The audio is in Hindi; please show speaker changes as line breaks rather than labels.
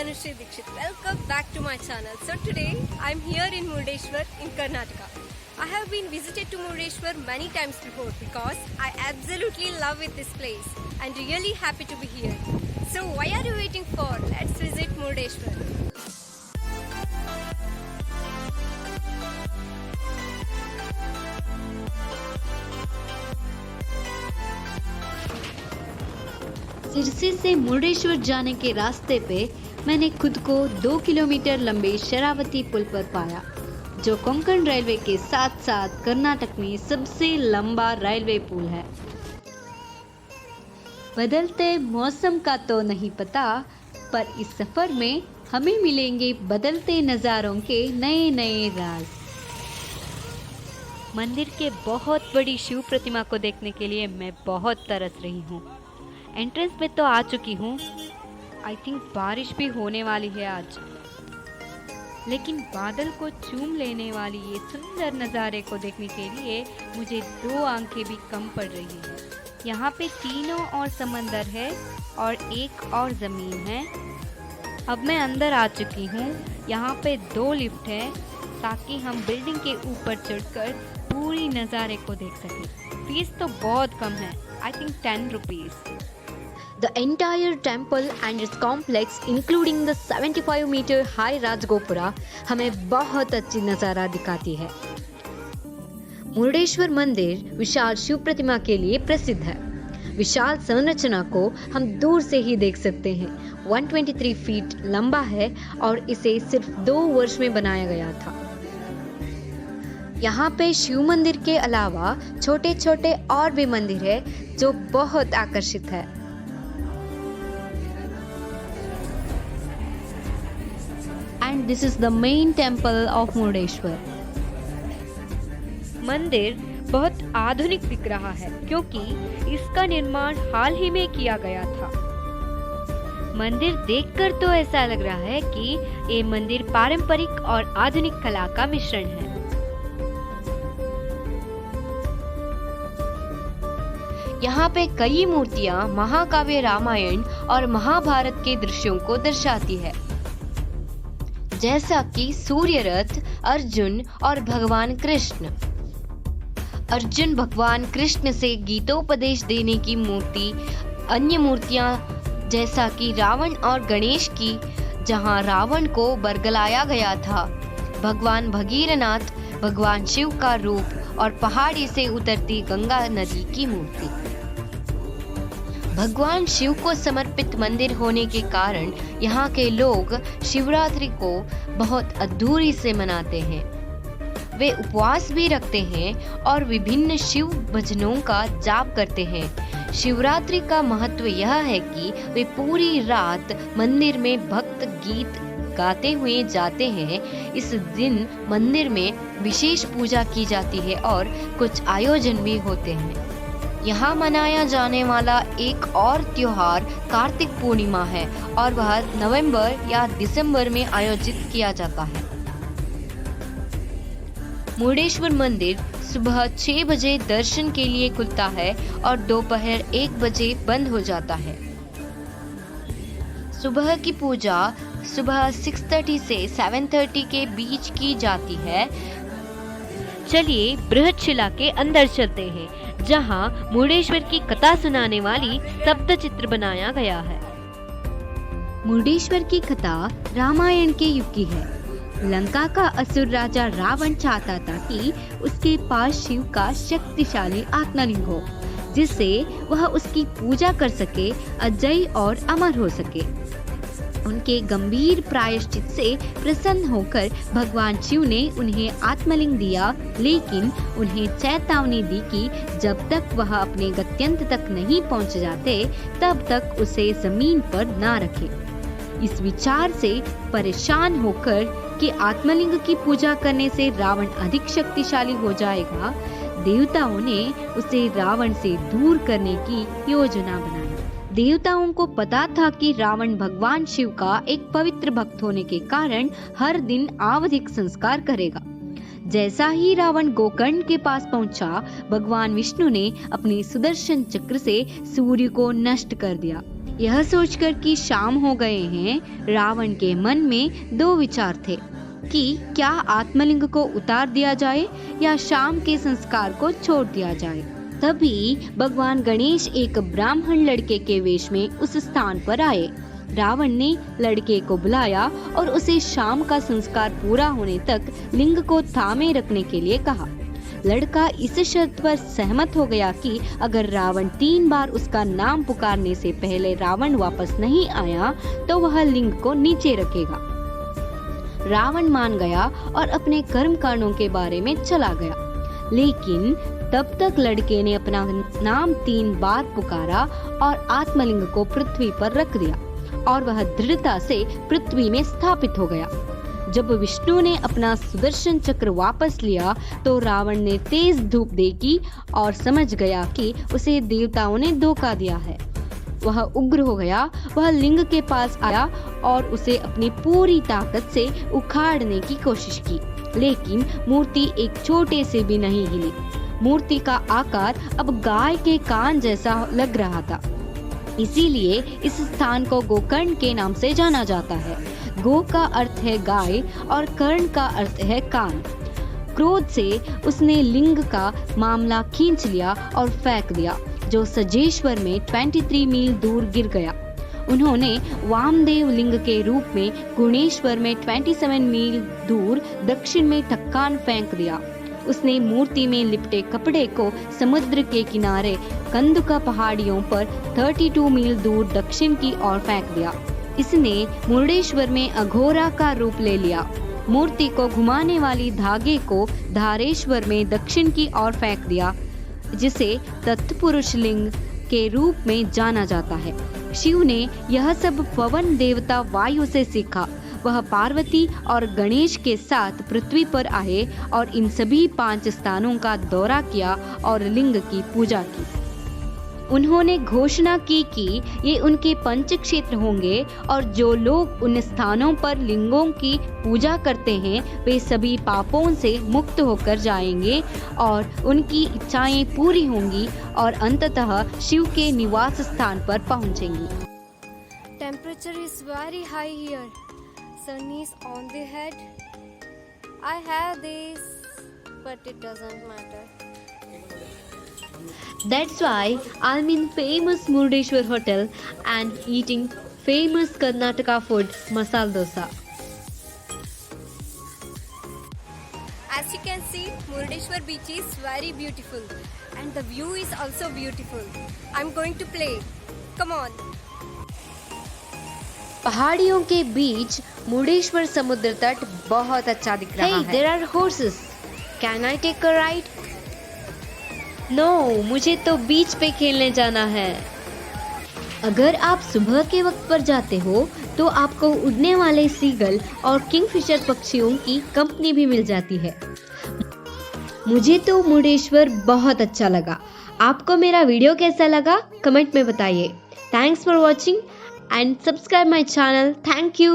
Tanushree Dikshit. Welcome back to my channel. So today I'm here in Murdeshwar in Karnataka. I have been visited to Murdeshwar many times before because I absolutely love it this place and really happy to be here. So why are you waiting for? Let's visit Murdeshwar.
Sirsi से मुर्डेश्वर जाने के रास्ते पे मैंने खुद को 2 किलोमीटर लंबे शरावती पुल पर पाया, जो कोंकण रेलवे के साथ साथ कर्नाटक में सबसे लंबा रेलवे पुल है। बदलते मौसम का तो नहीं पता, पर इस सफर में हमें मिलेंगे बदलते नज़ारों के नए नए राज। मंदिर के बहुत बड़ी शिव प्रतिमा को देखने के लिए मैं बहुत तरस रही हूँ। एंट्रेंस पे तो आ चुकी हूँ। आई थिंक बारिश भी होने वाली है आज, लेकिन बादल को चूम लेने वाली ये सुंदर नज़ारे को देखने के लिए मुझे 2 आंखें भी कम पड़ रही है। यहाँ पे तीनों और समंदर है और एक और ज़मीन है। अब मैं अंदर आ चुकी हूँ। यहाँ पे 2 लिफ्ट है ताकि हम बिल्डिंग के ऊपर चढ़कर पूरी नज़ारे को देख सकें। फीस तो बहुत कम है, I think 10 rupees.
The entire temple and its complex, including the 75-meter high Rajgopura, हमें बहुत अच्छी नज़ारा दिखाती है। मुर्डेश्वर मंदिर विशाल शिव प्रतिमा के लिए प्रसिद्ध है। विशाल संरचना को हम दूर से ही देख सकते हैं। 123 फीट लंबा है और इसे सिर्फ 2 वर्ष में बनाया गया था। यहाँ पे शिव मंदिर के अलावा छोटे छोटे और भी मंदिर है जो बहुत आकर्षित है। And this is the main temple of Murdeshwar.
मंदिर बहुत आधुनिक दिख रहा है क्योंकि इसका निर्माण हाल ही में किया गया था। मंदिर देखकर तो ऐसा लग रहा है कि ये मंदिर पारंपरिक और आधुनिक कला का मिश्रण है।
यहाँ पे कई मूर्तियाँ महाकाव्य रामायण और महाभारत के दृश्यों को दर्शाती है, जैसा कि सूर्य रथ, अर्जुन और भगवान कृष्ण। अर्जुन भगवान कृष्ण से गीतोपदेश देने की मूर्ति, अन्य मूर्तियां जैसा कि रावण और गणेश की, जहां रावण को बरगलाया गया था, भगवान भगीरथनाथ, भगवान शिव का रूप और पहाड़ी से उतरती गंगा नदी की मूर्ति। भगवान शिव को समर्पित मंदिर होने के कारण यहाँ के लोग शिवरात्रि को बहुत अद्धूरी से मनाते हैं। वे उपवास भी रखते हैं और विभिन्न शिव भजनों का जाप करते हैं। शिवरात्रि का महत्व यह है कि वे पूरी रात मंदिर में भक्त गीत गाते हुए जाते हैं। इस दिन मंदिर में विशेष पूजा की जाती है और कुछ आयोजन भी होते हैं। यहाँ मनाया जाने वाला एक और त्योहार कार्तिक पूर्णिमा है और वह नवंबर या दिसंबर में आयोजित किया जाता है। मुर्डेश्वर मंदिर सुबह 6 बजे दर्शन के लिए खुलता है और दोपहर 1 बजे बंद हो जाता है। सुबह की पूजा सुबह 6:30 से 7:30 के बीच की जाती है।
चलिए बृहदशिला के अंदर चलते हैं, जहां मुर्डेश्वर की कथा सुनाने वाली सप्त चित्र बनाया गया है।
मुर्डेश्वर की कथा रामायण के युग की है। लंका का असुर राजा रावण चाहता था कि उसके पास शिव का शक्तिशाली आत्मलिंग हो, जिससे वह उसकी पूजा कर सके, अजय और अमर हो सके। उनके गंभीर प्रायश्चित से प्रसन्न होकर भगवान शिव ने उन्हें आत्मलिंग दिया, लेकिन उन्हें चेतावनी दी कि जब तक वह अपने गत्यंत तक नहीं पहुंच जाते, तब तक उसे जमीन पर ना रखे। इस विचार से परेशान होकर कि आत्मलिंग की पूजा करने से रावण अधिक शक्तिशाली हो जाएगा, देवताओं ने उसे रावण से दूर करने की योजना बनाई। देवताओं को पता था कि रावण भगवान शिव का एक पवित्र भक्त होने के कारण हर दिन आवधिक संस्कार करेगा, जैसा ही रावण गोकर्ण के पास पहुंचा, भगवान विष्णु ने अपने सुदर्शन चक्र से सूर्य को नष्ट कर दिया। यह सोचकर कि शाम हो गए हैं, रावण के मन में दो विचार थे कि क्या आत्मलिंग को उतार दिया जाए या शाम के संस्कार को छोड़ दिया जाए। तभी भगवान गणेश एक ब्राह्मण लड़के के वेश में उस स्थान पर आए। रावण ने लड़के को बुलाया और उसे शाम का संस्कार पूरा होने तक लिंग को थामे रखने के लिए कहा। लड़का इस शर्त पर सहमत हो गया कि अगर रावण 3 बार उसका नाम पुकारने से पहले रावण वापस नहीं आया तो वह लिंग को नीचे रखेगा। रावण मान गया और अपने कर्म कांडों के बारे में चला गया। लेकिन तब तक लड़के ने अपना नाम 3 बार पुकारा और आत्मलिंग को पृथ्वी पर रख दिया और वह दृढ़ता से पृथ्वी में स्थापित हो गया। जब विष्णु ने अपना सुदर्शन चक्र वापस लिया तो रावण ने तेज धूप देखी और समझ गया कि उसे देवताओं ने धोखा दिया है। वह उग्र हो गया। वह लिंग के पास आया और उसे अपनी पूरी ताकत से उखाड़ने की कोशिश की, लेकिन मूर्ति एक छोटे से भी नहीं हिली। मूर्ति का आकार अब गाय के कान जैसा लग रहा था। इसीलिए इस स्थान को गोकर्ण के नाम से जाना जाता है। गो का अर्थ है गाय और कर्ण का अर्थ है कान। क्रोध से उसने लिंग का मामला खींच लिया और फेंक दिया, जो सजेश्वर में 23 मील दूर गिर गया। उन्होंने वामदेव लिंग के रूप में गुणेश्वर में 27 मील दूर दक्षिण में ठक्कान फेंक दिया। उसने मूर्ति में लिपटे कपड़े को समुद्र के किनारे कंदुका पहाड़ियों पर 32 मील दूर दक्षिण की ओर फेंक दिया। इसने मुर्डेश्वर में अघोरा का रूप ले लिया। मूर्ति को घुमाने वाली धागे को धारेश्वर में दक्षिण की ओर फेंक दिया, जिसे तत्पुरुष लिंग के रूप में जाना जाता है। शिव ने यह सब पवन देवता वायु से सीखा। वह पार्वती और गणेश के साथ पृथ्वी पर आए और इन सभी 5 स्थानों का दौरा किया और लिंग की पूजा की। उन्होंने घोषणा की कि ये उनके पंच क्षेत्र होंगे और जो लोग उन स्थानों पर लिंगों की पूजा करते हैं वे सभी पापों से मुक्त होकर जाएंगे और उनकी इच्छाएं पूरी होंगी और अंततः शिव के निवास स्थान पर पहुंचेंगी।
Temperature is very high here. Sun is on the head. I have this, but it doesn't matter.
That's why I'm in famous Murdeshwar Hotel and eating famous Karnataka food, masala dosa.
As you can see, Murdeshwar beach is very beautiful and the view is also beautiful. I'm going to play. Come on.
पहाड़ियों के बीच मुर्डेश्वर समुद्र तट बहुत अच्छा दिख रहा है।
There are horses.
Can I take a ride?
No, मुझे तो बीच पे खेलने जाना है। अगर आप सुबह के वक्त पर जाते हो तो आपको उड़ने वाले सीगल और किंगफिशर पक्षियों की कंपनी भी मिल जाती है। मुझे तो मुर्डेश्वर बहुत अच्छा लगा। आपको मेरा वीडियो कैसा लगा कमेंट में बताइए। Thanks for watching and subscribe my channel. Thank you.